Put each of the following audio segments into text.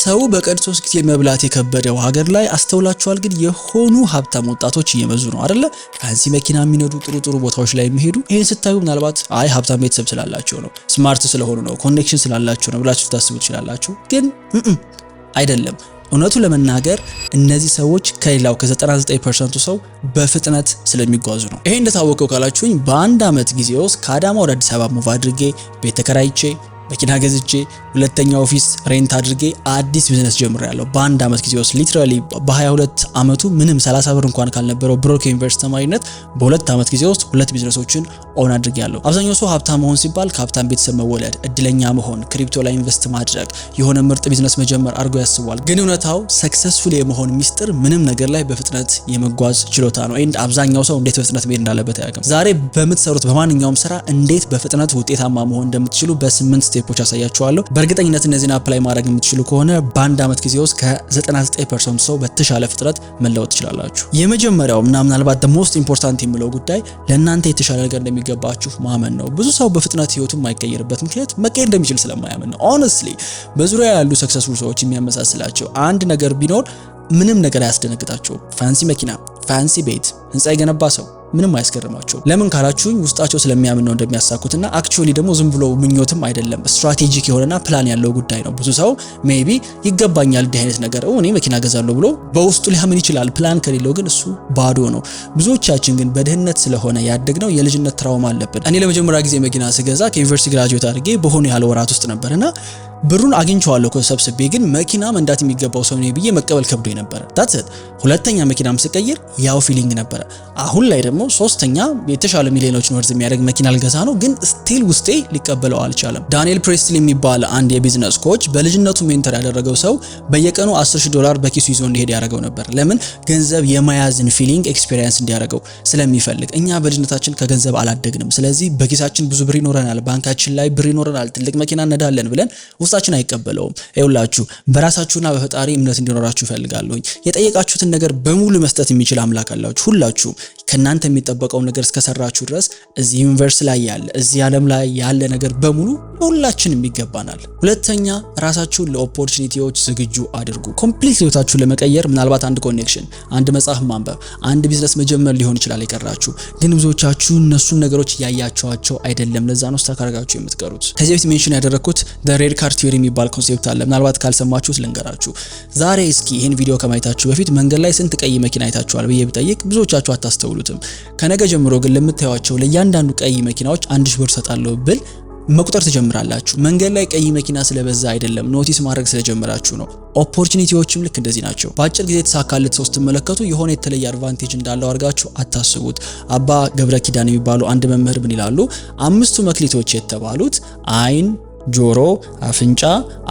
ሰው በቀን 3 ጊዜ መብላት የከበደው ሀገር ላይ አስተውላችኋል? ግን የሆኑ ሀብታም ወጣቶች እየበዙ ነው አይደለ? ፋንሲ መኪና የሚነዱ ጥሩ ቦታዎች ላይ የሚሄዱ። ይሄን ስታዩ ምናልባት አይ ሀብታም ቤተሰብ ስላላቸው ነው፣ ስማርት ስለሆኑ ነው፣ ኮኔክሽን ስላላቸው ነው ብላችሁ ታስቡ ትችላላችሁ። ግን አይደለም። እውነቱ ለመናገር እነዚህ ሰዎች ከሌላው ከ99% ሰው በፍጥነት ስለሚጓዙ ነው። ይሄ እንደታወቀው ካላችሁኝ በአንድ አመት ጊዜ ውስጥ ከአዳማ ወደ አዲስ አበባ ሙቭ አድርጌ ቤት ተከራይቼ መኪና ገዝቼ ሁለተኛ ኦፊስ ሬንት አድርጌ አዲስ ቢዝነስ ጀምሬያለሁ። በአንድ አመት ጊዜ ውስጥ ሊትራሊ በ22 አመቱ ምንም 30 ብር እንኳን ካልነበረው ብሮክ ዩኒቨርሲቲ ተማሪነት በሁለት አመት ጊዜ ውስጥ ሁለት ቢዝነሶችን ኦን አድርጌያለሁ። አብዛኛው ሰው ሀብታም መሆን ሲባል ከሀብታም ቤተሰብ መወለድ፣ እድለኛ መሆን፣ ክሪፕቶ ላይ ኢንቨስት ማድረግ፣ የሆነ ምርጥ ቢዝነስ መጀመር አድርጎ ያስባል። ግን እውነታው ሰክሰስፉል የመሆን ሚስጥር ምንም ነገር ላይ በፍጥነት የመጓዝ ችሎታ ነው። ኤንድ አብዛኛው ሰው እንዴት በፍጥነት መሄድ እንዳለበት አያውቅም። ዛሬ በምትሰሩት በማንኛውም ስራ እንዴት በፍጥነት ውጤታማ መሆን እንደምትችሉ በ8 ስቴፖች አሳያችኋለሁ። በእርግጠኝነት እነዚህን አፕላይ ማድረግ የምትችሉ ከሆነ በአንድ አመት ጊዜ ውስጥ ከ99% ሰው በተሻለ ፍጥነት መለወጥ ትችላላችሁ። የመጀመሪያው እና ምናልባት the most important የሚለው ጉዳይ ለእናንተ የተሻለ ነገር እንደሚገባችሁ ማመን ነው። ብዙ ሰው በፍጥነት ህይወቱን የማይቀየርበት ምክንያት መቀየር እንደሚችል ስለማያምን ነው። ሆነስትሊ በዙሪያ ያሉ ሰክሰስፉል ሰዎች የሚያመሳስላቸው አንድ ነገር ቢኖር ምንም ነገር አያስደነግጣቸውም። ፋንሲ መኪና፣ ፋንሲ ቤት፣ ህንጻ የገነባ ሰው ምንም አያስገርማቸው። ለምን ካላችሁኝ ውስጣቸው ስለሚያምን ነው እንደሚያሳኩትና አክቹአሊ ደግሞ ዝም ብሎ ምኞትም አይደለም፣ ስትራቴጂክ የሆነና ፕላን ያለው ጉዳይ ነው። ብዙ ሰው ሜቢ ይገባኛል እንዲህ አይነት ነገር እኔ መኪና ገዛለሁ ብሎ በውስጡ ሊያምን ይችላል። ፕላን ከሌለው ግን እሱ ባዶ ነው። ብዙዎቻችን ግን በድህነት ስለሆነ ያደግነው የልጅነት ትራውማ አለብን። እኔ ለመጀመሪያ ጊዜ መኪና ስገዛ ከዩኒቨርሲቲ ግራጁዌት አድርጌ በሆነ ያህል ወራት ውስጥ ነበርና ብሩን አግኝቼዋለሁ ከሰብስቤ፣ ግን መኪና መንዳት የሚገባው ሰው ነው ብዬ መቀበል ከብዶኝ ነበር። that's it። ሁለተኛ መኪናም ስቀይር ያው ፊሊንግ ነበር። አሁን ላይ ደግሞ ሶስተኛ የተሻለ ሚሊዮኖችን ወርዝ የሚያደርግ መኪና ልገዛ ነው፣ ግን ስቲል ውስጤ ሊቀበለው አልቻለም። ዳንኤል ፕሬስትሊ የሚባል አንድ የቢዝነስ ኮች በልጅነቱ ሜንተር ያደረገው ሰው በየቀኑ $10,000 በኪሱ ይዞ እንዲሄድ ያደረገው ነበር። ለምን? ገንዘብ የመያዝን ፊሊንግ ኤክስፒሪየንስ እንዲያደርገው ስለሚፈልግ። እኛ በልጅነታችን ከገንዘብ አላደግንም። ስለዚህ በኪሳችን ብዙ ብር ይኖረናል፣ ባንካችን ላይ ብር ይኖረናል፣ ትልቅ መኪና እነዳለን ብለን ውስጣችን አይቀበለውም። ይኸውላችሁ በራሳችሁና በፈጣሪ እምነት እንዲኖራችሁ ይፈልጋለሁኝ። የጠየቃችሁትን ነገር በሙሉ መስጠት የሚችል አምላክ አላችሁ። ሁላችሁ ከናንተ የሚጠበቀው ነገር እስከሰራችሁ ድረስ እዚህ ዩኒቨርስ ላይ ያለ እዚህ ዓለም ላይ ያለ ነገር በሙሉ ሁላችንም ይገባናል። ሁለተኛ ራሳችሁን ለኦፖርቹኒቲዎች ዝግጁ አድርጉ። ኮምፕሊት ህይወታችሁን ለመቀየር ምናልባት አንድ ኮኔክሽን፣ አንድ መጽሐፍ ማንበብ፣ አንድ ቢዝነስ መጀመር ሊሆን ይችላል የቀራችሁ። ግን ብዙዎቻችሁ እነሱን ነገሮች ያያችኋቸው አይደለም። ለዛ ነው ስታካርጋችሁ የምትቀሩት። ከዚህ በፊት ሜንሽን ያደረኩት the red card theory የሚባል ኮንሴፕት አለ። ምናልባት ካልሰማችሁት ልንገራችሁ። ዛሬ እስኪ ይሄን ቪዲዮ ከማየታችሁ በፊት መንገድ ላይ ስንት ቀይ መኪና አይታችኋል ብዬ ብጠይቅ ብዙዎቻችሁ አታስተውሉትም። ከነገ ጀምሮ ግን ለምታዩዋቸው ለእያንዳንዱ ቀይ መኪናዎች 1000 ብር ሰጣለሁ ብል መቁጠር ትጀምራላችሁ። መንገድ ላይ ቀይ መኪና ስለበዛ አይደለም፣ ኖቲስ ማድረግ ስለጀመራችሁ ነው። ኦፖርቹኒቲዎችም ልክ እንደዚህ ናቸው። በአጭር ጊዜ የተሳካለት ሰው ስትመለከቱ የሆነ የተለየ አድቫንቴጅ እንዳለው አድርጋችሁ አታስቡት። አባ ገብረ ኪዳን የሚባሉ አንድ መምህር ምን ይላሉ? 5ቱ መክሊቶች የተባሉት አይን፣ ጆሮ፣ አፍንጫ፣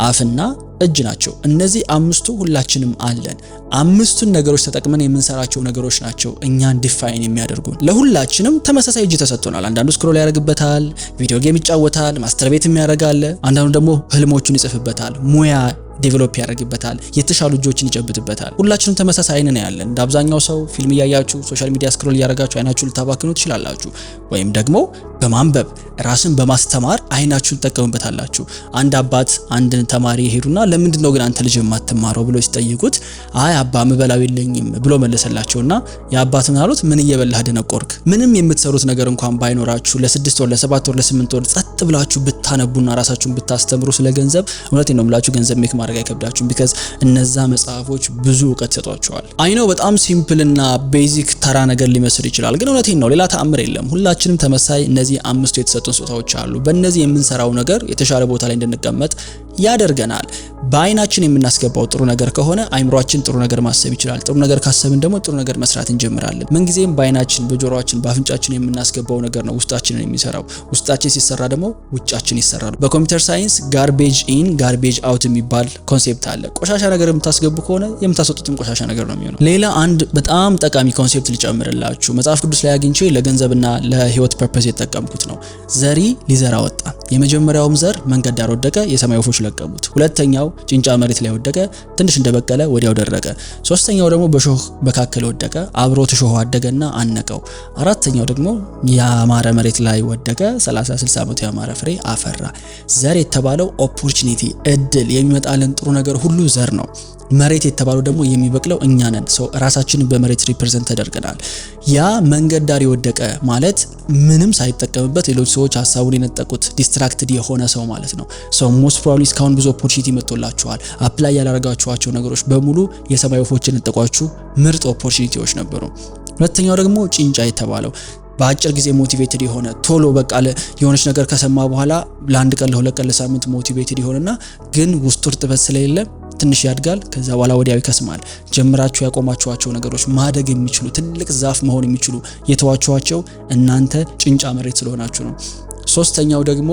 አፍና እጅ ናቸው። እነዚህ 5ቱ ሁላችንም አለን። 5ቱን ነገሮች ተጠቅመን የምንሰራቸው ነገሮች ናቸው እኛን ዲፋይን የሚያደርጉን። ለሁላችንም ተመሳሳይ እጅ ተሰጥቶናል። አንዳንዱ ስክሮል ያደርግበታል፣ ቪዲዮ ጌም ይጫወታል፣ ማስተር ቤት የሚያደርጋል፣ አንዳንዱ ደግሞ ህልሞቹን ይጽፍበታል፣ ሙያ ዴቨሎፕ ያደርግበታል፣ የተሻሉ እጆችን ይጨብጥበታል። ሁላችንም ተመሳሳይ አይን ነው ያለን። እንደ አብዛኛው ሰው ፊልም እያያችሁ ሶሻል ሚዲያ ስክሮል እያደረጋችሁ አይናችሁን ልታባክኑ ትችላላችሁ። ወይም ደግሞ በማንበብ ራስን በማስተማር አይናችሁን ተጠቀሙበታላችሁ። አንድ አባት አንድን ተማሪ ሄዱና ለምንድነው ግን አንተ ልጅ የማትማረው ብሎ ሲጠይቁት አይ አባ ምበላው የለኝም ብሎ መለሰላቸውና የአባት ምን አሉት? ምን እየበላህ ደነቆርክ? ምንም የምትሰሩት ነገር እንኳን ባይኖራችሁ ለ6 ወር ለ7 ወር ለ8 ወር ጸጥ ብላችሁ ብታነቡና ራሳችሁን ብታስተምሩ ስለ ገንዘብ እውነቴን ነው ብላችሁ ገንዘብ ሜክ ማድረግ አይከብዳችሁም። ቢካዝ እነዛ መጽሐፎች ብዙ እውቀት ይሰጧቸዋል። አይነው በጣም ሲምፕል እና ቤዚክ ተራ ነገር ሊመስል ይችላል፣ ግን እውነቴን ነው ሌላ ተአምር የለም። ሁላችንም ተመሳሳይ እነዚህ 5ቱ የተሰጡን ስጦታዎች አሉ። በእነዚህ የምንሰራው ነገር የተሻለ ቦታ ላይ እንድንቀመጥ ያደርገናል። በአይናችን የምናስገባው ጥሩ ነገር ከሆነ አይምሮአችን ጥሩ ነገር ማሰብ ይችላል። ጥሩ ነገር ካሰብን ደግሞ ጥሩ ነገር መስራት እንጀምራለን። ምንጊዜም በአይናችን፣ በጆሮአችን፣ በአፍንጫችን የምናስገባው ነገር ነው ውስጣችንን የሚሰራው። ውስጣችን ሲሰራ ደግሞ ውጫችን ይሰራል። በኮምፒውተር ሳይንስ ጋርቤጅ ኢን ጋርቤጅ አውት የሚባል ኮንሴፕት አለ። ቆሻሻ ነገር የምታስገቡ ከሆነ የምታስወጡትም ቆሻሻ ነገር ነው የሚሆነው። ሌላ አንድ በጣም ጠቃሚ ኮንሴፕት ልጨምርላችሁ። መጽሐፍ ቅዱስ ላይ አግኝቼ ለገንዘብና ለህይወት ፐርፐዝ የተጠቀምኩት ነው። ዘሪ ሊዘራ ወጣ። የመጀመሪያውም ዘር መንገድ ዳር ወደቀ፣ የሰማይ ወፎች ለቀሙት። ሁለተኛው ጭንጫ መሬት ላይ ወደቀ፣ ትንሽ እንደበቀለ ወዲያው ደረቀ። ሶስተኛው ደግሞ በሾህ መካከል ወደቀ፣ አብሮት ሾህ አደገና አነቀው። አራተኛው ደግሞ ያማረ መሬት ላይ ወደቀ፣ 30-60 ዓመት ያማረ ፍሬ አፈራ። ዘር የተባለው ኦፖርቹኒቲ እድል የሚመጣልን ጥሩ ነገር ሁሉ ዘር ነው። መሬት የተባለው ደግሞ የሚበቅለው እኛ ነን። ራሳችንን በመሬት ሪፕሬዘንት ተደርገናል። ያ መንገድ ዳር የወደቀ ማለት ምንም ሳይጠቀምበት ሌሎች ሰዎች ሀሳቡን የነጠቁት ዲስትራክትድ የሆነ ሰው ማለት ነው። ሞስት ፕሮባብሊ እስካሁን ብዙ ኦፖርቹኒቲ መጥቶላችኋል። አፕላይ ያላረጋችኋቸው ነገሮች በሙሉ የሰማይ ወፎች የነጠቋችሁ ምርጥ ኦፖርቹኒቲዎች ነበሩ። ሁለተኛው ደግሞ ጭንጫ የተባለው በአጭር ጊዜ ሞቲቬትድ የሆነ ቶሎ በቃ የሆነች ነገር ከሰማ በኋላ ለአንድ ቀን ለሁለት ቀን ለሳምንት ሞቲቬትድ የሆነና ግን ውስጡ እርጥበት ስለሌለ ትንሽ ያድጋል፣ ከዛ በኋላ ወዲያው ይከስማል። ጀምራችሁ ያቆማችኋቸው ነገሮች ማደግ የሚችሉ ትልቅ ዛፍ መሆን የሚችሉ የተዋችኋቸው እናንተ ጭንጫ መሬት ስለሆናችሁ ነው። ሶስተኛው ደግሞ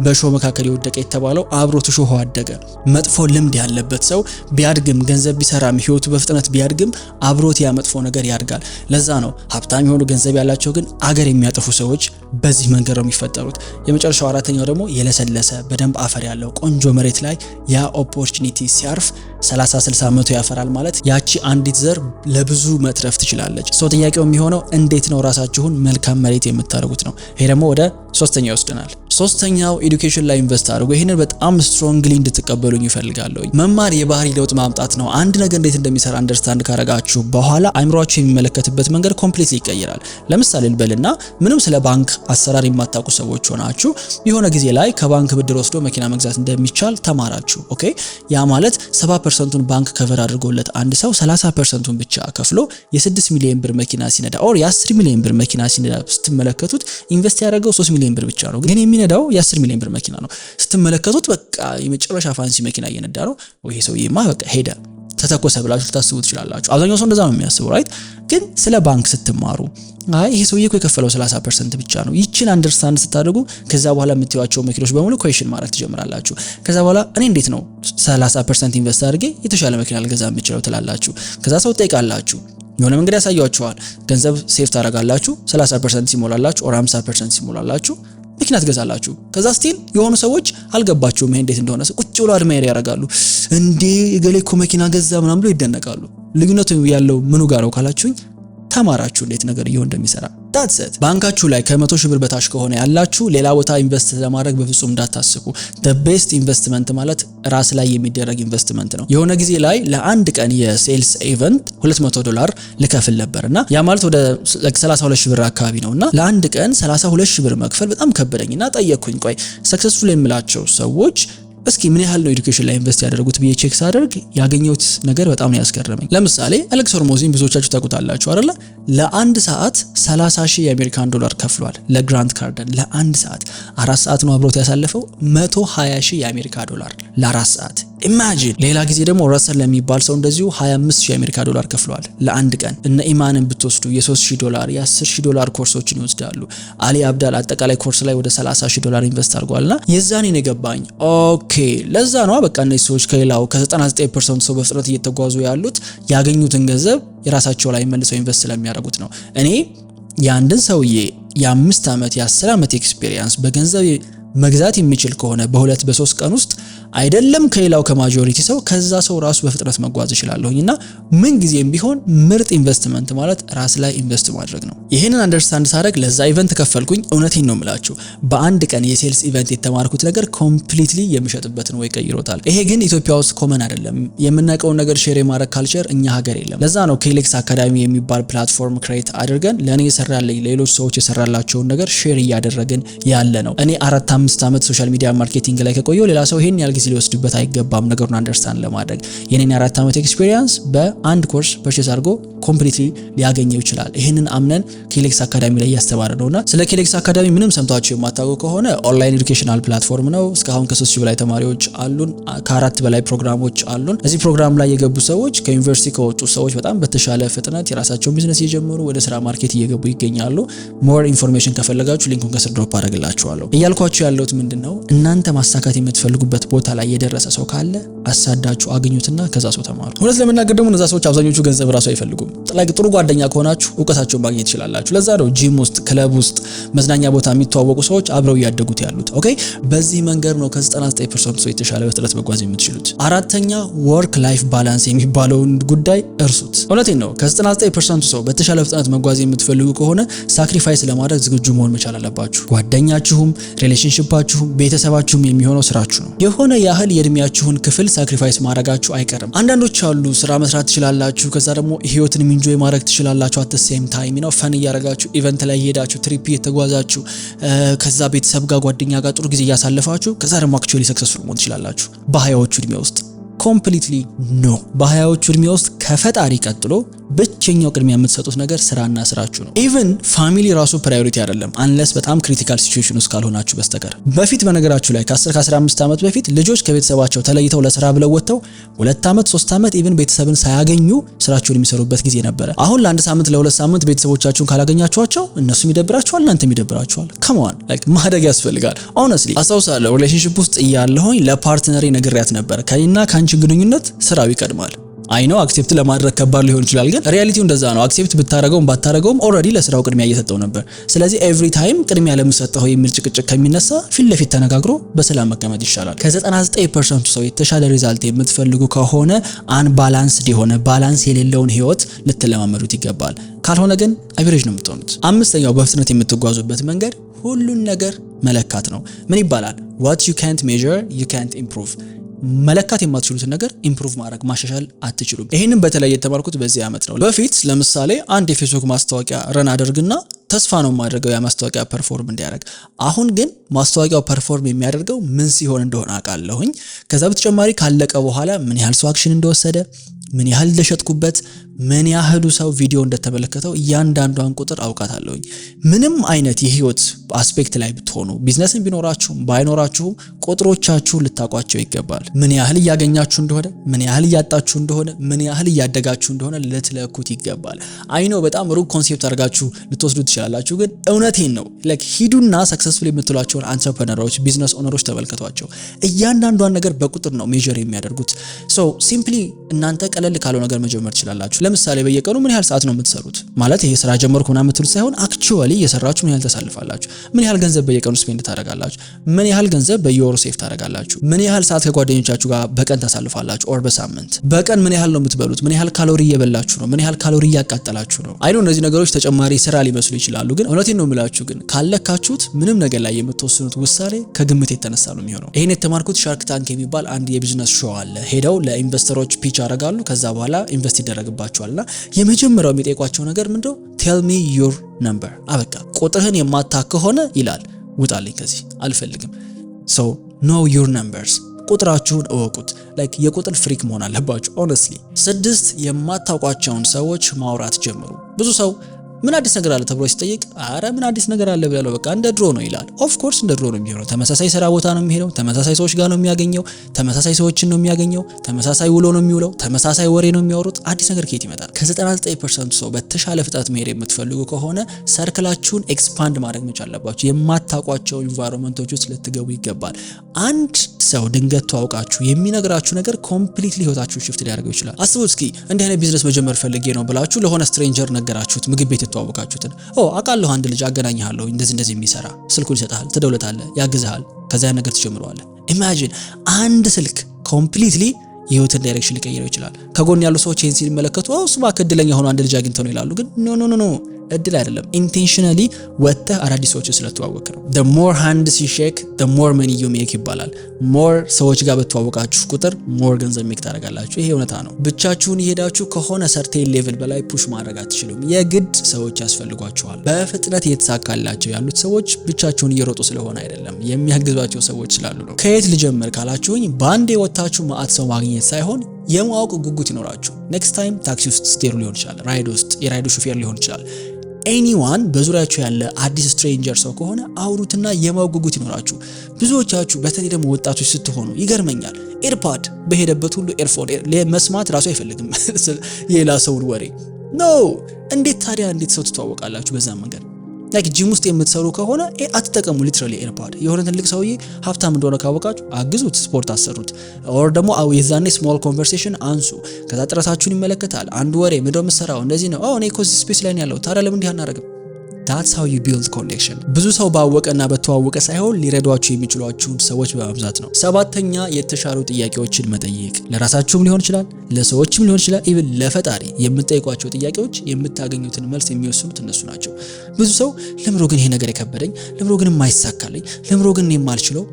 በሾህ መካከል የወደቀ የተባለው አብሮት ሾህ አደገ። መጥፎ ልምድ ያለበት ሰው ቢያድግም ገንዘብ ቢሰራም ህይወቱ በፍጥነት ቢያድግም አብሮት ያ መጥፎ ነገር ያድጋል። ለዛ ነው ሀብታም የሆኑ ገንዘብ ያላቸው ግን አገር የሚያጠፉ ሰዎች በዚህ መንገድ ነው የሚፈጠሩት። የመጨረሻው አራተኛው ደግሞ የለሰለሰ በደንብ አፈር ያለው ቆንጆ መሬት ላይ ያ ኦፖርቹኒቲ ሲያርፍ 30-60 ዓመቱ ያፈራል ማለት ያቺ አንዲት ዘር ለብዙ መትረፍ ትችላለች። ጥያቄው የሚሆነው እንዴት ነው ራሳችሁን መልካም መሬት የምታደርጉት ነው። ይሄ ደግሞ ወደ ሶስተኛው ይወስደናል። ሶስተኛው ኤዱኬሽን ላይ ኢንቨስት አድርጉ። ይሄንን በጣም ስትሮንግሊ እንድትቀበሉኝ ይፈልጋለሁ። መማር የባህሪ ለውጥ ማምጣት ነው። አንድ ነገር እንዴት እንደሚሰራ አንደርስታንድ ካረጋችሁ በኋላ አይምሮአችሁ የሚመለከትበት መንገድ ኮምፕሊትሊ ይቀየራል። ለምሳሌ ልበልና ምንም ስለ ባንክ አሰራር የማታውቁ ሰዎች ሆናችሁ የሆነ ጊዜ ላይ ከባንክ ብድር ወስዶ መኪና መግዛት እንደሚቻል ተማራችሁ። ኦኬ ያ ማለት 70%ን ባንክ ከቨር አድርጎለት አንድ ሰው 30%ን ብቻ ከፍሎ የ6 ሚሊዮን ብር መኪና ሲነዳ ኦር የ10 ሚሊዮን ብር መኪና ሲነዳ ስትመለከቱት ኢንቨስት ያደረገው 3 ሚሊዮን ብር ብቻ ነው፣ ግን የሚነዳው የ10 ሚሊዮን ብር መኪና ነው። ስትመለከቱት በቃ የመጨረሻ ፋንሲ መኪና እየነዳ ነው። ይሄ ሰውዬማ በቃ ሄደ ተተኮሰ ብላችሁ ልታስቡ ትችላላችሁ። አብዛኛው ሰው እንደዛ ነው የሚያስበው ራይት። ግን ስለ ባንክ ስትማሩ አይ ይሄ ሰውዬ እኮ የከፈለው 30% ብቻ ነው። ይችን አንደርስታንድ ስታደርጉ ከዛ በኋላ የምትዩዋቸው መኪኖች በሙሉ ኩዌስችን ማድረግ ትጀምራላችሁ። ከዛ በኋላ እኔ እንዴት ነው 30% ኢንቨስት አድርጌ የተሻለ መኪና ልገዛ የምችለው ትላላችሁ። ከዛ ሰው ጠይቃላችሁ፣ የሆነ መንገድ ያሳያችኋል። ገንዘብ ሴፍ ታደርጋላችሁ። 30% ሲሞላላችሁ ኦር 50% ሲሞላላችሁ መኪና ትገዛላችሁ። ከዛ ስቲል የሆኑ ሰዎች አልገባቸውም ይሄ እንዴት እንደሆነ ቁጭ ብሎ አድማየር ያደርጋሉ። እንዴ እገሌ እኮ መኪና ገዛ ምናምን ብሎ ይደነቃሉ። ልዩነቱ ያለው ምኑ ጋር ነው ካላችሁኝ ተማራችሁ እንዴት ነገር ይሆን እንደሚሰራ። that's it። ባንካችሁ ላይ ከ100 ሺህ ብር በታች ከሆነ ያላችሁ ሌላ ቦታ ኢንቨስት ለማድረግ በፍጹም እንዳታስቡ። the best investment ማለት ራስ ላይ የሚደረግ ኢንቨስትመንት ነው። የሆነ ጊዜ ላይ ለአንድ ቀን የሴልስ ኢቨንት $200 ልከፍል ነበርና ያ ማለት ወደ 32 ሺህ ብር አካባቢ ነውና ለአንድ ቀን 32 ሺህ ብር መክፈል በጣም ከበደኝና ጠየቅኩኝ፣ ቆይ ሰክሰስፉል የምላቸው ሰዎች እስኪ ምን ያህል ነው ኤዱኬሽን ላይ ኢንቨስት ያደረጉት ብዬ ቼክ ሳደርግ ያገኘሁት ነገር በጣም ነው ያስገረመኝ። ለምሳሌ አሌክስ ሆርሞዚን ብዙዎቻችሁ ታውቁታላችሁ አይደለ? ለአንድ ሰዓት 30,000 የአሜሪካን ዶላር ከፍሏል ለግራንት ካርደን። ለአንድ ሰዓት 4 ሰዓት ነው አብሮት ያሳለፈው። 120,000 የአሜሪካ ዶላር ለ4 ሰዓት ኢማጂን። ሌላ ጊዜ ደግሞ ረሰል ለሚባል ሰው እንደዚሁ 25,000 የአሜሪካ ዶላር ከፍሏል ለአንድ ቀን። እነ ኢማንን ብትወስዱ የ$3,000 የ$10,000 ኮርሶችን ይወስዳሉ። አሊ አብዳል አጠቃላይ ኮርስ ላይ ወደ $30,000 ኢንቨስት አድርጓልና የዛኔ ነው የገባኝ ኦኬ ለዛ ነው በቃ እነዚህ ሰዎች ከሌላው ከ99% ሰው በፍጥነት እየተጓዙ ያሉት ያገኙትን ገንዘብ የራሳቸው ላይ መልሰው ኢንቨስት ስለሚያደርጉት ነው። እኔ ያንድን ሰውዬ የ5 ዓመት የ10 ዓመት ኤክስፒሪየንስ በገንዘብ መግዛት የሚችል ከሆነ በ2 በ3 ቀን ውስጥ አይደለም ከሌላው ከማጆሪቲ ሰው ከዛ ሰው ራሱ በፍጥነት መጓዝ ይችላልኝና ምን ጊዜም ቢሆን ምርጥ ኢንቨስትመንት ማለት ራስ ላይ ኢንቨስት ማድረግ ነው። ይሄንን አንደርስታንድ ሳደርግ ለዛ ኢቨንት ከፈልኩኝ። እውነቴን ነው የምላችሁ በአንድ ቀን የሴልስ ኢቨንት የተማርኩት ነገር ኮምፕሊትሊ የሚሸጥበትን ወይ ቀይሮታል። ይሄ ግን ኢትዮጵያ ውስጥ ኮመን አይደለም። የምናውቀው ነገር ሼር የማድረግ ካልቸር እኛ ሀገር የለም። ለዛ ነው ኬሌክስ አካዳሚ የሚባል ፕላትፎርም ክሬት አድርገን ለኔ የሰራልኝ ሌሎች ሰዎች የሰራላቸውን ነገር ሼር እያደረግን ያለ ነው። እኔ 4-5 ዓመት ሶሻል ሚዲያ ማርኬቲንግ ላይ ከቆየው ሌላ ሰው ይሄን ያህል ጊዜ ሊወስድበት አይገባም ነገሩን አንደርስታንድ ለማድረግ። የኔን 4 ዓመት ኤክስፒሪየንስ በአንድ ኮርስ ፐርቼዝ አድርጎ ኮምፕሊትሊ ሊያገኘው ይችላል። ይሄንን አምነን ኬሌክስ አካዳሚ ላይ ያስተማረ ነውና ስለ ኬሌክስ አካዳሚ ምንም ሰምታችሁ የማታውቁ ከሆነ ኦንላይን ኤዱኬሽናል ፕላትፎርም ነው። እስካሁን ከ3,000 በላይ ተማሪዎች አሉን። ከ4 በላይ ፕሮግራሞች አሉን። እዚህ ፕሮግራም ላይ የገቡ ሰዎች ከዩኒቨርሲቲ ከወጡ ሰዎች በጣም በተሻለ ፍጥነት የራሳቸውን ቢዝነስ እየጀመሩ ወደ ስራ ማርኬት እየገቡ ይገኛሉ። ሞር ኢንፎርሜሽን ከፈለጋችሁ ሊንኩን ከስር ድሮፕ አደርግላችኋለሁ። እያልኳችሁ ያለሁት ምንድነው እናንተ ማሳካት የምትፈልጉበት ቦታ ላይ የደረሰ ሰው ካለ አሳዳችሁ አግኙትና ከዛ ሰው ተማሩ። ሁለት ለመናገር ደግሞ እነዛ ሰዎች አብዛኞቹ ገንዘብ ራሱ አይፈልጉም። like ጥሩ ጓደኛ ከሆናችሁ እውቀታቸውን ማግኘት ትችላላችሁ። ለዛ ነው ጂም ውስጥ፣ ክለብ ውስጥ፣ መዝናኛ ቦታ የሚተዋወቁ ሰዎች አብረው ያደጉት ያሉት። ኦኬ በዚህ መንገድ ነው ከ99% ሰው የተሻለ ፍጥነት መጓዝ የምትችሉት። አራተኛ ወርክ ላይፍ ባላንስ የሚባለውን ጉዳይ እርሱት። እውነቴን ነው ከ99% ሰው በተሻለ ፍጥነት መጓዝ የምትፈልጉ ከሆነ ሳክሪፋይስ ለማድረግ ዝግጁ መሆን መቻል አለባችሁ። ጓደኛችሁም፣ ሪሌሽንሺፓችሁም፣ ቤተሰባችሁም የሚሆነው ስራችሁ ነው። የሆነ ያህል የእድሜያችሁን ክፍል ሳክሪፋይስ ማድረጋችሁ አይቀርም። አንዳንዶች አሉ ስራ መስራት ትችላላችሁ፣ ከዛ ደግሞ ህይወትን ኢንጆይ ማድረግ ትችላላችሁ። አት ሴም ታይም ነው ፈን እያረጋችሁ ኢቨንት ላይ ሄዳችሁ ትሪፕ እየተጓዛችሁ ከዛ ቤተሰብ ጋር ጓደኛ ጋር ጥሩ ጊዜ እያሳለፋችሁ ከዛ ደግሞ አክቹአሊ ሰክሰስፉል መሆን ትችላላችሁ በ20ዎቹ እድሜ ውስጥ። ኮምፕሊትሊ ኖ። በ20ዎቹ እድሜ ውስጥ ከፈጣሪ ቀጥሎ ብቸኛው ቅድሚያ የምትሰጡት ነገር ስራና ስራችሁ ነው። ኢቭን ፋሚሊ ራሱ ፕራዮሪቲ አይደለም አንለስ በጣም ክሪቲካል ሲቹዌሽን ውስጥ ካልሆናችሁ በስተቀር። በፊት በነገራችሁ ላይ ከ10 ከ15 ዓመት በፊት ልጆች ከቤተሰባቸው ተለይተው ለስራ ብለው ወጥተው 2 ዓመት 3 ዓመት ኢቭን ቤተሰብን ሳያገኙ ስራቸውን የሚሰሩበት ጊዜ ነበረ። አሁን ለ1 ሳምንት ለ2 ሳምንት ቤተሰቦቻችሁን ካላገኛችኋቸው እነሱም ይደብራቸዋል፣ እናንተም ይደብራቸዋል። ካም ኦን ላይክ ማደግ ያስፈልጋል። ሆነስትሊ አስታውሳለሁ ሪሌሽንሺፕ ውስጥ እያለሁኝ ለፓርትነሬ ነግሬያት ነበር ከእኔና ካንቺ ግንኙነት ስራው ይቀድማል። አይ ነው አክሴፕት ለማድረግ ከባድ ሊሆን ይችላል፣ ግን ሪያሊቲው እንደዛ ነው። አክሴፕት ብታረገውም ባታረገውም ኦልሬዲ ለስራው ቅድሚያ እየሰጠው ነበር። ስለዚህ ኤቭሪ ታይም ቅድሚያ ለምሰጠው የሚል ጭቅጭቅ ከሚነሳ ፊት ለፊት ተነጋግሮ በሰላም መቀመጥ ይሻላል። ከ99% ሰው የተሻለ ሪዛልት የምትፈልጉ ከሆነ አንባላንስድ የሆነ ባላንስ የሌለውን ህይወት ልትለማመዱት ይገባል። ካልሆነ ግን አቨሬጅ ነው የምትሆኑት። አምስተኛው በፍጥነት የምትጓዙበት መንገድ ሁሉን ነገር መለካት ነው። ምን ይባላል? what you can't measure you can't improve። መለካት የማትችሉትን ነገር ኢምፕሩቭ ማድረግ ማሻሻል አትችሉም። ይሄንን በተለይ የተማርኩት በዚህ ዓመት ነው። በፊት ለምሳሌ አንድ የፌስቡክ ማስታወቂያ ረን አድርግና ተስፋ ነው ማድረገው ያ ማስታወቂያ ፐርፎርም እንዲያደርግ። አሁን ግን ማስታወቂያው ፐርፎርም የሚያደርገው ምን ሲሆን እንደሆነ አውቃለሁኝ። ከዛ በተጨማሪ ካለቀ በኋላ ምን ያህል ሰው አክሽን እንደወሰደ፣ ምን ያህል እንደሸጥኩበት፣ ምን ያህሉ ሰው ቪዲዮ እንደተመለከተው እያንዳንዷን ቁጥር አውቃታለሁኝ። ምንም አይነት የህይወት አስፔክት ላይ ብትሆኑ ቢዝነስን ቢኖራችሁም ባይኖራችሁም ቁጥሮቻችሁ ልታቋቸው ይገባል። ምን ያህል እያገኛችሁ እንደሆነ፣ ምን ያህል እያጣችሁ እንደሆነ፣ ምን ያህል እያደጋችሁ እንደሆነ ልትለኩት ይገባል። አይኖ በጣም ሩቅ ኮንሴፕት አድርጋችሁ ልትወስዱ ትችላላችሁ፣ ግን እውነቴን ነው። ላይክ ሂዱና ሰክሰስፉል የምትሏቸውን አንትረፕረነሮች፣ ቢዝነስ ኦነሮች ተመልከቷቸው። እያንዳንዷን ነገር በቁጥር ነው ሜዠር የሚያደርጉት። ሶ ሲምፕሊ እናንተ ቀለል ካለው ነገር መጀመር ትችላላችሁ። ለምሳሌ በየቀኑ ምን ያህል ሰዓት ነው የምትሰሩት? ማለት ይሄ ስራ ጀመርኩ ምናምን የምትሉት ሳይሆን አክቹአሊ እየሰራችሁ ምን ያህል ተሳልፋላችሁ? ምን ያህል ገንዘብ በየቀኑ ስፔንድ ታደርጋላችሁ? ምን ያህል ገንዘብ በየወሩ ሴፍ ታደርጋላችሁ? ምን ያህል ሰዓት ከጓደኞቻችሁ ጋር በቀን ታሳልፋላችሁ? ኦር በሳምንት በቀን ምን ያህል ነው የምትበሉት? ምን ያህል ካሎሪ እየበላችሁ ነው? ምን ያህል ካሎሪ እያቃጠላችሁ ነው? አይ ነው እነዚህ ነገሮች ተጨማሪ ስራ ሊመስሉ ይችላሉ፣ ግን እውነቴን ነው የምላችሁ፣ ግን ካለካችሁት ምንም ነገር ላይ የምትወስኑት ውሳኔ ከግምት የተነሳ ነው የሚሆነው። ይሄን የተማርኩት ሻርክ ታንክ የሚባል አንድ የቢዝነስ ሾው አለ። ሄደው ለኢንቨስተሮች ፒች ያደርጋሉ፣ ከዛ በኋላ ኢንቨስት ይደረግባቸዋልና የመጀመሪያው የሚጠይቋቸው ነገር ምንድነው? ቴል ሚ ዩር ነምበር። አበቃ ቁጥርህን የማታውቅ ከሆነ ይላል ውጣልኝ ከዚህ አልፈልግም። ሶ ኖ ዩር ነምበርስ፣ ቁጥራችሁን እወቁት። ላይክ የቁጥር ፍሪክ መሆን አለባችሁ ሆነስትሊ። 6 የማታውቋቸውን ሰዎች ማውራት ጀምሩ። ብዙ ሰው ምን አዲስ ነገር አለ ተብሎ ሲጠይቅ አረ ምን አዲስ ነገር አለ ብለው በቃ እንደ ድሮ ነው ይላል። ኦፍ ኮርስ እንደ ድሮ ነው የሚሆነው። ተመሳሳይ ስራ ቦታ ነው የሚሄደው፣ ተመሳሳይ ሰዎች ጋር ነው የሚያገኘው፣ ተመሳሳይ ሰዎችን ነው የሚያገኘው፣ ተመሳሳይ ውሎ ነው የሚውለው፣ ተመሳሳይ ወሬ ነው የሚያወሩት። አዲስ ነገር ከየት ይመጣል? ከ99% ሰው በተሻለ ፍጥነት መሄድ የምትፈልጉ ከሆነ ሰርክላችሁን ኤክስፓንድ ማድረግ መቻል አለባችሁ። የማታውቋቸው ኢንቫይሮንመንቶች ውስጥ ልትገቡ ይገባል። አንድ ሰው ድንገት ተዋውቃችሁ የሚነግራችሁ ነገር ኮምፕሊትሊ ህይወታችሁን ሽፍት ሊያደርገው ይችላል። አስቡት እስኪ እንዲህ አይነት ቢዝነስ መጀመር ፈልጌ ነው ብላችሁ ለሆነ ስትሬንጀር ነገራችሁት፣ ምግብ ቤት ተዋወቃችሁትን። አውቃለሁ አንድ ልጅ አገናኝሃለሁ እንደዚህ የሚሰራ፣ ስልኩን ይሰጣል፣ ትደውለታለህ፣ ያግዝሃል፣ ከዛ ያን ነገር ትጀምረዋለህ። ኢማጂን አንድ ስልክ ኮምፕሊትሊ የህይወትን ዳይሬክሽን ሊቀይረው ይችላል። ከጎን ያሉ ሰዎች ይሄን ሲመለከቱ እሱማ እድለኛ ሆኖ አንድ ልጅ አግኝተው ነው ይላሉ። ግን ኖ እድል አይደለም። ኢንቴንሽናሊ ወጥተህ አዳዲስ ሰዎች ስለተዋወቅ ነው። the more hands you shake the more money you make ይባላል። more ሰዎች ጋር በተዋወቃችሁ ቁጥር more ገንዘብ ሜክ ታደርጋላችሁ። ይሄ እውነታ ነው። ብቻችሁን እየሄዳችሁ ከሆነ ሰርቴን ሌቭል በላይ ፑሽ ማድረግ አትችሉም። የግድ ሰዎች ያስፈልጓችኋል። በፍጥነት እየተሳካላቸው ያሉት ሰዎች ብቻችሁን እየሮጡ ስለሆነ አይደለም፣ የሚያግዟቸው ሰዎች ስላሉ ነው። ከየት ልጀምር ካላችሁኝ በአንዴ ወጣችሁ ማአት ሰው ማግኘት ሳይሆን የማወቅ ጉጉት ይኖራችሁ። ኔክስት ታይም ታክሲ ውስጥ ስትሄዱ ሊሆን ይችላል፣ ራይድ ውስጥ የራይዱ ሹፌር ሊሆን ይችላል። ኤኒዋን በዙሪያችሁ ያለ አዲስ ስትሬንጀር ሰው ከሆነ አውሩትና የማወቅ ጉጉት ይኖራችሁ። ብዙዎቻችሁ በተለይ ደግሞ ወጣቶች ስትሆኑ ይገርመኛል፣ ኤርፓድ በሄደበት ሁሉ ኤርፎን መስማት ራሱ አይፈልግም የሌላ ሰውን ወሬ። ኖ እንዴት ታዲያ እንዴት ሰው ትተዋወቃላችሁ በዛ መንገድ? ላይክ ጂም ውስጥ የምትሰሩ ከሆነ አትጠቀሙ ሊትራሊ ኤርፓድ። የሆነ ትልቅ ሰውዬ ሀብታም እንደሆነ ካወቃችሁ አግዙት፣ ስፖርት አሰሩት። ኦር ደግሞ የዛኔ ስሞል ኮንቨርሴሽን አንሱ። ከዛ ጥረታችሁን ይመለከታል። አንድ ወሬ ምንድነው የምትሰራው? እንደዚህ ነው። እኔ እኮ እዚህ ስፔስ ላይ ነው ያለው። ታዲያ ለምን እንዲህ አናደርግም? That's how you build connection። ብዙ ሰው ባወቀና በተዋወቀ ሳይሆን ሊረዷችሁ የሚችሏችሁን ሰዎች በማብዛት ነው። ሰባተኛ የተሻሉ ጥያቄዎችን መጠየቅ። ለራሳችሁም ሊሆን ይችላል፣ ለሰዎችም ሊሆን ይችላል። ኢቭን ለፈጣሪ የምትጠይቋቸው ጥያቄዎች የምታገኙትን መልስ የሚወስኑት እነሱ ናቸው። ብዙ ሰው ለምሮ ግን ይሄ ነገር የከበደኝ፣ ለምሮ ግን የማይሳካልኝ፣ ለምሮ ግን የማልችለው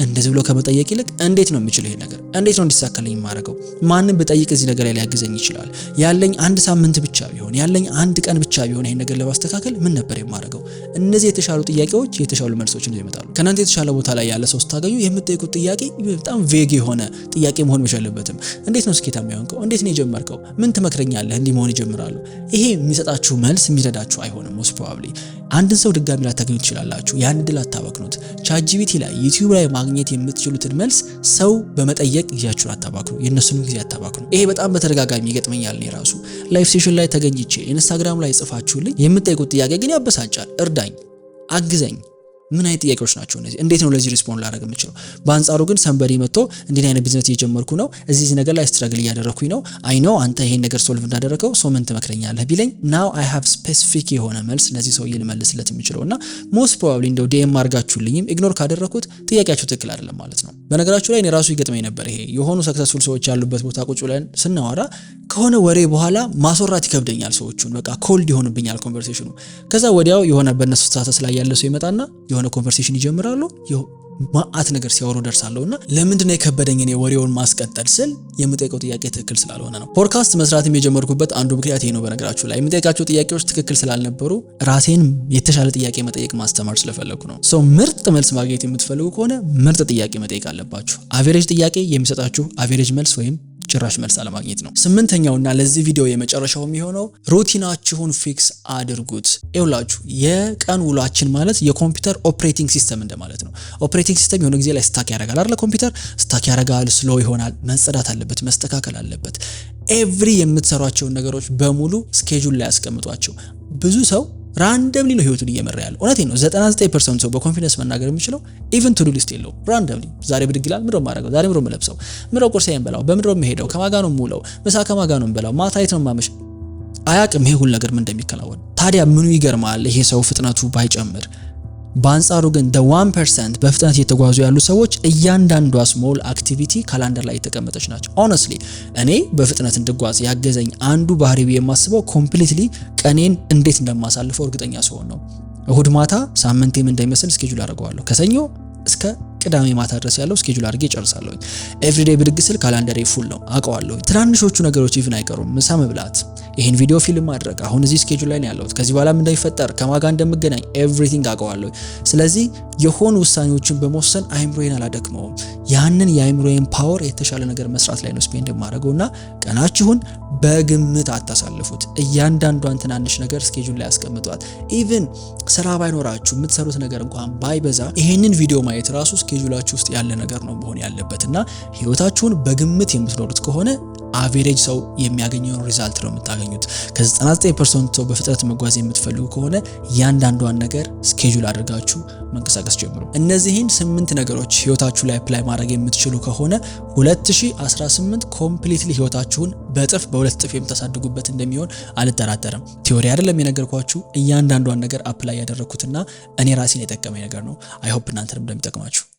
እንደዚህ ብሎ ከመጠየቅ ይልቅ እንዴት ነው የምችለው ይሄ ነገር? እንዴት ነው እንዲሳካልኝ የማደርገው? ማንም በጠይቅ እዚህ ነገር ላይ ሊያግዘኝ ይችላል። ያለኝ አንድ ሳምንት ብቻ ቢሆን፣ ያለኝ አንድ ቀን ብቻ ቢሆን ይሄን ነገር ለማስተካከል ምን ነበር የማደርገው? እነዚህ የተሻሉ ጥያቄዎች የተሻሉ መልሶችን ይመጣሉ። ከናንተ የተሻለ ቦታ ላይ ያለ ሰው ስታገኙ የምትጠይቁት ጥያቄ በጣም ቬግ የሆነ ጥያቄ መሆን መቻለበትም። እንዴት ነው ስኬታማ የሆንከው? እንዴት ነው የጀመርከው? ምን ትመክረኛለህ? እንዲህ መሆን ይጀምራሉ። ይሄ የሚሰጣችሁ መልስ የሚረዳችሁ አይሆንም። ሞስት ፕሮባብሊ አንድን ሰው ድጋሚ ላታገኙ ትችላላችሁ። ያን ድል አታባክኑት። ቻትጂፒቲ ላይ ዩቲዩብ ላይ ማግኘት የምትችሉትን መልስ ሰው በመጠየቅ ጊዜያችሁን አታባክኑ፣ የእነሱንም ጊዜ አታባክኑ። ይሄ በጣም በተደጋጋሚ ይገጥመኛል። እኔ ራሱ ላይፍ ሴሽን ላይ ተገኝቼ ኢንስታግራም ላይ ጽፋችሁልኝ የምትጠይቁት ጥያቄ ግን ያበሳጫል። እርዳኝ፣ አግዘኝ። ምን አይነት ጥያቄዎች ናቸው እነዚህ? እንዴት ነው ለዚህ ሪስፖንድ ላደርግ የምችለው? በአንጻሩ ግን ሰንበዲ መጥቶ እንዲህ አይነት ቢዝነስ እየጀመርኩ ነው፣ እዚህ ነገር ላይ ስትራግል እያደረኩኝ ነው፣ አይ ኖ አንተ ይሄን ነገር ሶልቭ እንዳደረከው ሶ ምን ትመክረኛለህ ቢለኝ ናው አይ ሃቭ ስፔሲፊክ የሆነ መልስ ለዚህ ሰውዬ ልመልስለት የምችለውና ሞስት ፕሮባብሊ እንደው ዲኤም አድርጋችሁልኝም ኢግኖር ካደረኩት ጥያቄያችሁ ትክክል አይደለም ማለት ነው። በነገራችሁ ላይ እኔ ራሱ ይገጥመኝ ነበር። ይሄ የሆኑ ሰክሰስፉል ሰዎች ያሉበት ቦታ ቁጭ ብለን ስናወራ ከሆነ ወሬ በኋላ ማስወራት ይከብደኛል። ሰዎቹን በቃ ኮልድ ይሆንብኛል ኮንቨርሴሽኑ። ከዛ ወዲያው የሆነ በእነሱ ስታተስ ላይ ያለ ሰው ይመጣና የሆነ ኮንቨርሴሽን ይጀምራሉ። ማአት ነገር ሲያወሩ ደርሳለሁና ለምንድነው የከበደኝ እኔ ወሬውን ማስቀጠል ስል የምጠይቀው ጥያቄ ትክክል ስላልሆነ ነው። ፖድካስት መስራትም የጀመርኩበት አንዱ ምክንያት ይሄ ነው። በነገራችሁ ላይ የምጠይቃቸው ጥያቄዎች ትክክል ስላልነበሩ ራሴን የተሻለ ጥያቄ መጠየቅ ማስተማር ስለፈለኩ ነው። ሰው ምርጥ መልስ ማግኘት የምትፈልጉ ከሆነ ምርጥ ጥያቄ መጠየቅ አለባችሁ። አቬሬጅ ጥያቄ የሚሰጣችሁ አቬሬጅ መልስ ወይም ጭራሽ መልስ አለማግኘት ነው። ስምንተኛውና ለዚህ ቪዲዮ የመጨረሻው የሚሆነው ሩቲናችሁን ፊክስ አድርጉት። ይኸውላችሁ የቀን ውሏችን ማለት የኮምፒውተር ኦፕሬቲንግ ሲስተም እንደማለት ነው። ኦፕሬቲንግ ሲስተም የሆነ ጊዜ ላይ ስታክ ያደርጋል አይደል? ኮምፒውተር ስታክ ያደርጋል፣ ስሎ ይሆናል፣ መጸዳት አለበት፣ መስተካከል አለበት። ኤቭሪ የምትሰሯቸውን ነገሮች በሙሉ ስኬጁል ላይ ያስቀምጧቸው። ብዙ ሰው ራንደምሊ ነው ህይወቱን እየመራ ያለው። እውነቴ ነው። 99% ሰው በኮንፊደንስ መናገር የሚችለው ኢቭን ቱ ዱ ሊስት የለው። ራንደምሊ ዛሬ ብድግ ይላል። ምንድነው ማድረገው? ዛሬ ምንድነው መለብሰው? ምንድነው ቁርሴን በላው? በምንድነው የምሄደው? ከማን ጋር ነው የምውለው? ምሳ ከማን ጋር ነው የምበላው? ማታ የት ነው የማመሽ? አያውቅም ይሄ ሁሉ ነገር ምን እንደሚከናወን። ታዲያ ምኑ ይገርማል ይሄ ሰው ፍጥነቱ ባይጨምር? በአንጻሩ ግን the 1% በፍጥነት እየተጓዙ ያሉ ሰዎች እያንዳንዷ ስሞል አክቲቪቲ ካላንደር ላይ የተቀመጠች ናቸው። ሆነስትሊ እኔ በፍጥነት እንድጓዝ ያገዘኝ አንዱ ባህሪ የማስበው ኮምፕሊትሊ ቀኔን እንዴት እንደማሳልፈው እርግጠኛ ስሆን ነው። እሁድ ማታ ሳምንቴም እንዳይመስል ስኬጁል አድርገዋለሁ። ከሰኞ እስከ ቅዳሜ ማታ ድረስ ያለው ስኬጁል አድርጌ ጨርሳለሁ። ኤቭሪዴይ ብድግ ስል ካላንደሬ ፉል ነው አውቀዋለሁ። ትናንሾቹ ነገሮች ኢቭን አይቀሩም። ምሳ መብላት፣ ይሄን ቪዲዮ ፊልም ማድረግ፣ አሁን እዚህ ስኬጁል ላይ ነው ያለሁት፣ ከዚህ በኋላ ምን እንደሚፈጠር ከማን ጋር እንደምገናኝ ኤቭሪቲንግ አውቀዋለሁ። ስለዚህ የሆኑ ውሳኔዎችን በመወሰን አይምሮዬን አላደክመውም። ያንን የአይምሮዬን ፓወር የተሻለ ነገር መስራት ላይ ነው ስፔንድ ማድረግውና ቀናችሁን በግምት አታሳልፉት። እያንዳንዷን ትናንሽ ነገር ስኬጁል ላይ አስቀምጧት። ኢቭን ስራ ባይኖራችሁ የምትሰሩት ነገር እንኳን ባይበዛ ይሄንን ቪዲዮ ማየት ራሱ ስኬጁላችሁ ውስጥ ያለ ነገር ነው መሆን ያለበትና ህይወታችሁን በግምት የምትኖሩት ከሆነ አቬሬጅ ሰው የሚያገኘውን ሪዛልት ነው የምታገኙት። ከ99% ሰው በፍጥነት መጓዝ የምትፈልጉ ከሆነ እያንዳንዷን ነገር ስኬጁል አድርጋችሁ መንቀሳቀስ ጀምሩ። እነዚህን 8 ነገሮች ህይወታችሁ ላይ አፕላይ ማድረግ የምትችሉ ከሆነ 2018 ኮምፕሊትሊ ህይወታችሁን በጥፍ በሁለት ጥፍ የምታሳድጉበት እንደሚሆን አልጠራጠርም። ቲዮሪ አይደለም የነገርኳችሁ፣ እያንዳንዷን ነገር አፕላይ ያደረኩትና እኔ ራሴን የጠቀመኝ ነገር ነው። አይ ሆፕ እናንተንም እንደሚጠቅማችሁ